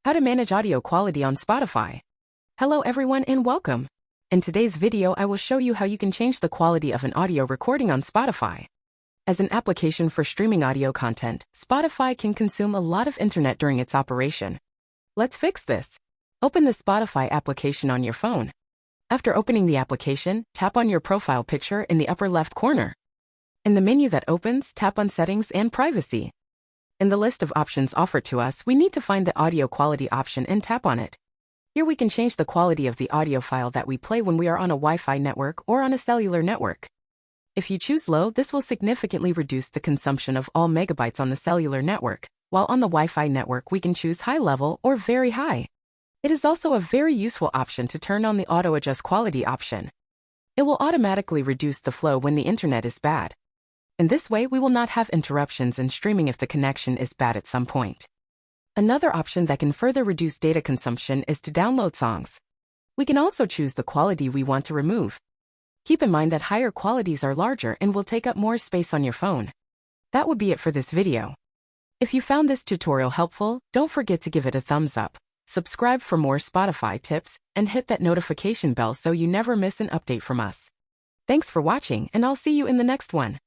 How to manage audio quality on Spotify. Hello everyone and welcome. In today's video I will show you how you can change the quality of an audio recording on Spotify. As an application for streaming audio content, Spotify can consume a lot of internet during its operation. Let's fix this. Open the Spotify application on your phone. After opening the application, tap on your profile picture in the upper left corner. In the menu that opens, tap on Settings and Privacy. In the list of options offered to us, we need to find the audio quality option and tap on it. Here we can change the quality of the audio file that we play when we are on a Wi-Fi network or on a cellular network. If you choose low, this will significantly reduce the consumption of all megabytes on the cellular network, while on the Wi-Fi network we can choose high level or very high. It is also a very useful option to turn on the auto adjust quality option. It will automatically reduce the flow when the internet is bad. In this way, we will not have interruptions in streaming if the connection is bad at some point. Another option that can further reduce data consumption is to download songs. We can also choose the quality we want to remove. Keep in mind that higher qualities are larger and will take up more space on your phone. That would be it for this video. If you found this tutorial helpful, don't forget to give it a thumbs up, subscribe for more Spotify tips, and hit that notification bell so you never miss an update from us. Thanks for watching, and I'll see you in the next one.